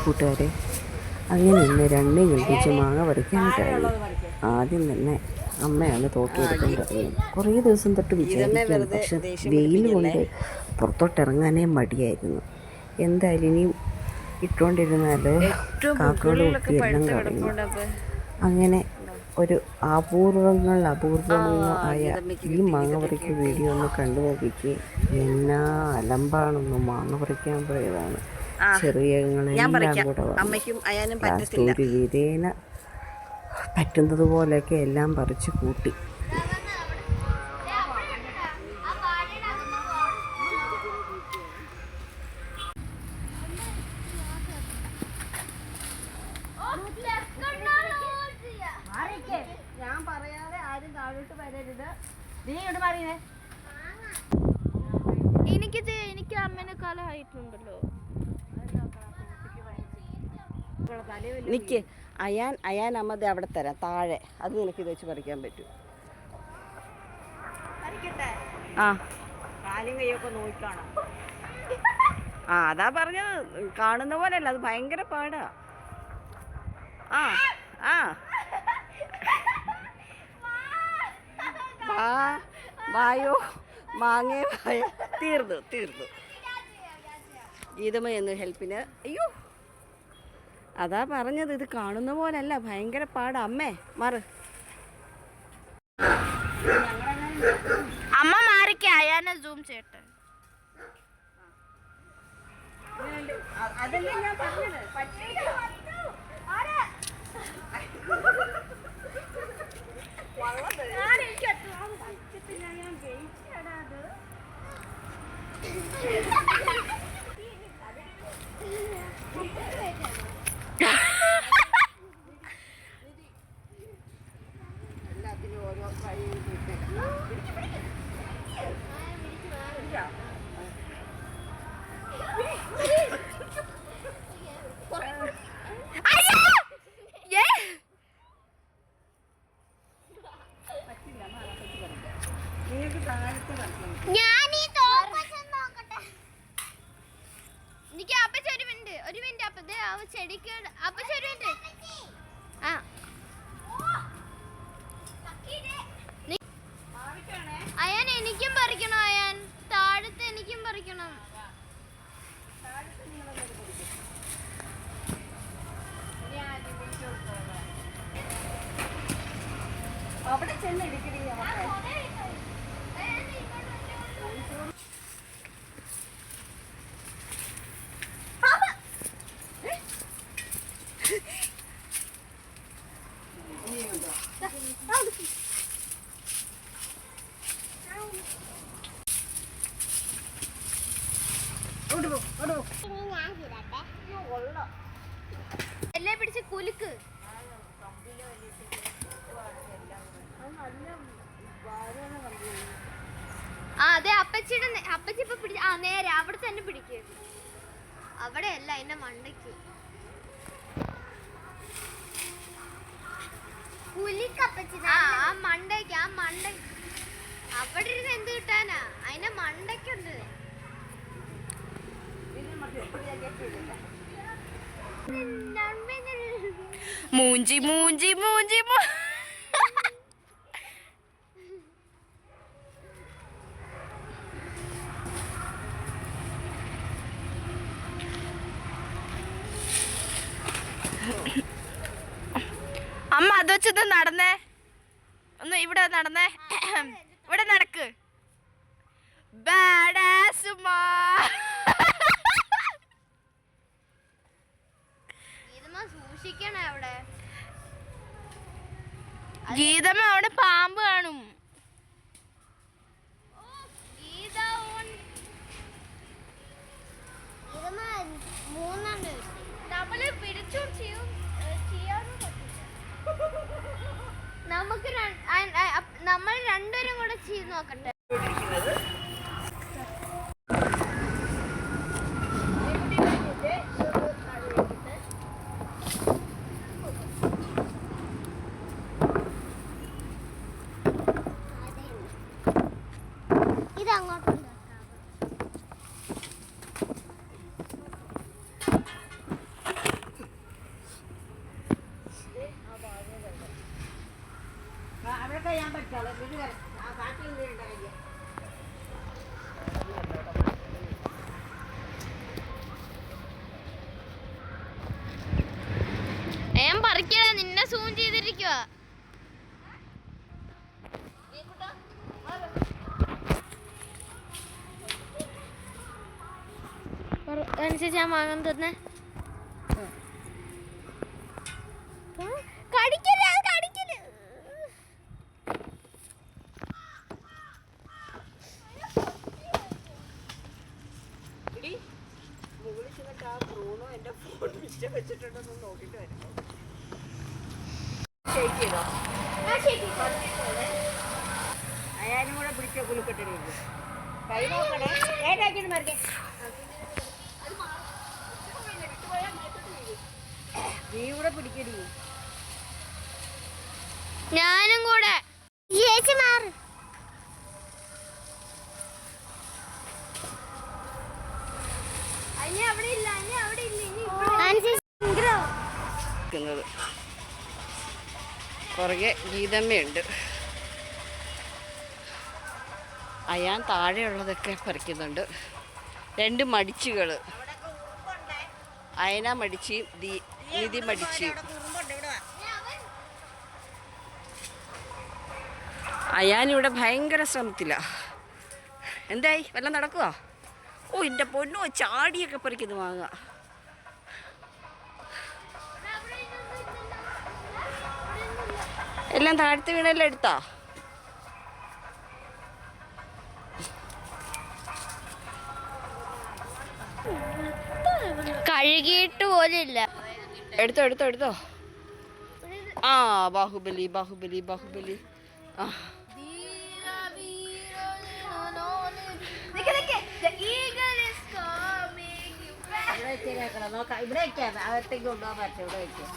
കൂട്ടുകാരെ, അങ്ങനെ ഇന്ന് രണ്ടും കൽപ്പിച്ച് മാങ്ങ പറിക്കാനായിട്ടായി. ആദ്യം തന്നെ അമ്മയാണ് തോട്ടിയെടുക്കേണ്ടത്. കുറേ ദിവസം തൊട്ട് വിചാരിക്കും, പക്ഷെ വെയിൽ കൊണ്ട് പുറത്തോട്ടിറങ്ങാനേ മടിയായിരുന്നു. എന്തായാലും ഇനിയും ഇട്ടുകൊണ്ടിരുന്നാൽ കാക്കകൾ കുത്തി എല്ലാം കളയും. അങ്ങനെ ഒരു അപൂർവങ്ങളായ ഈ മാങ്ങ പറിക്കൽ വീഡിയോ ഒന്ന് കണ്ടു നോക്കിക്ക്. എന്നാ അലമ്പാണെന്ന് മാങ്ങ പറിക്കാൻ പോയതാണ്. ചെറിയങ്ങളെല്ലാം കൂടെ ലാസ്റ്റ് ഒരു വിധേന പറ്റുന്നത് പോലെയൊക്കെ എല്ലാം പറിച്ച് കൂട്ടി. ഞാൻ പറയാതെ ആരും താഴോട്ട് വരരുത്. നീ ഇങ്ങോട്ട് മാറിയേ. എനിക്ക് അമ്മേനെക്കാളും ആയിട്ടുണ്ടല്ലോ. നിക്ക് അയാൻ അമ്മത് അവിടെ തരാം താഴെ. അത് നിനക്ക് ഇത് വെച്ച് പറിക്കാൻ പറ്റും. ആ കാലും കൈയൊക്കെ നോക്കിക്കാണാം. ആ അതാ പറഞ്ഞത്, കാണുന്ന പോലെയല്ല, അത് ഭയങ്കര പാടാ. ആ ആ വായോ മാങ്ങേ വായ. തീർന്നു ഗീതമ്മ എന്ന് ഹെൽപ്പിന്. അയ്യോ അതാ പറഞ്ഞത്, ഇത് കാണുന്ന പോലല്ല, ഭയങ്കര പാടാ. അമ്മേ മാറ്. അമ്മ മാറിക്ക്, അയാനെ സൂം ചെയ്യട്ടെ. അതല്ലേ ഞാൻ പറഞ്ഞത്. എല്ലാത്തിനും ഓരോ വഴി. ഒരു മിനിറ്റ് അപ്പൊ ചെടിക്ക് ആ അയാൻ എനിക്കും പറിക്കണം. അയാൻ താഴത്ത് എനിക്കും പറിക്കണം. അവിടെ ചെന്ന് ഇരിക്കണേ. എല്ലാം പിടിച്ച് കുലുക്ക്. അതെ അപ്പച്ചി ഇപ്പൊ പിടിച്ച. ആ നേരെ അവിടെ തന്നെ പിടിക്കുക. അവിടെ അല്ല, എന്റെ മണ്ടയ്ക്ക് ആ മണ്ടയ്ക്ക് അവിടെ ഇരുന്ന് എന്ത് കിട്ടാനാ? അതിന്റെ മണ്ടയ്ക്കുണ്ട്. മൂഞ്ചി അമ്മ അത് വെച്ചത് നടന്നേ. ഒന്ന് ഇവിടെ നടന്നേ. ഇവിടെ നടക്ക്. സൂക്ഷിക്കണേ അവിടെ. ഗീതമ്മ അവിടെ പാമ്പ് കാണും. നമുക്ക് നമ്മൾ രണ്ടുപേരും കൂടെ ചെയ്ത് നോക്കട്ടെ. അതൊക്കെ ഞാൻ പഠിച്ചോളാം. ഇത് വരാം. ആ കാട്ടിൽ ഉണ്ടായി. ഞാൻ പറിക്കടാ, നിന്നെ സൂം ചെയ്തിരിക്കുക. അനുസരിച്ച് ഞാൻ വാങ്ങാൻ തന്നെ. കടിക്കല്ലേ, അത് കടിക്കല്. മുകളിൽ ചെന്നിട്ട് ആ ബ്രൂണോ എൻ്റെ ഫോൺ മിച്ചം വെച്ചിട്ടുണ്ടെന്ന് നോക്കിയിട്ട് വരും. ഷേക്ക് ചെയ്തോ? അയാനും കൂടെ പിടിച്ച കുലുക്കെട്ടിലേക്ക് കൈ നോക്കണേ. ഏട്ടാക്കിട്ട് മറിക്കേ. നീ കൂടെ പിടിക്കടി. ഞാനും കൂടെ. ചേച്ചി മാറ്. അവിടെ ഇല്ല, അവിടെ ഇല്ല. പുറകെ ഗീതമ്മയുണ്ട്. അയാൻ താഴെയുള്ളതൊക്കെ പറിക്കുന്നുണ്ട്. 2 മടിച്ചുകൾ, അയന മടിച്ചിയും നിധി മടിച്ചിയും. അയാനിവിടെ ഭയങ്കര ശ്രമത്തില്ല. എന്തായി, വല്ലതും നടക്കുവോ? ഓ എൻ്റെ പൊന്നോ, ചാടിയൊക്കെ പറിക്കുന്നു വാങ്ങുക. എല്ലാം താഴത്ത് വീണെല്ലാം എടുത്താ? കഴുകിയിട്ട് പോലില്ല. എടുത്തോ എടുത്തോ എടുത്തോ. ആ ബാഹുബലി ബാഹുബലി ബാഹുബലി. ആ ഇവിടെ വെച്ചേക്കണം. നോക്കാം, ഇവിടെ വെക്കാം. അകത്തേക്ക് കൊണ്ടുപോകാൻ പറ്റും. ഇവിടെ വെക്കാം.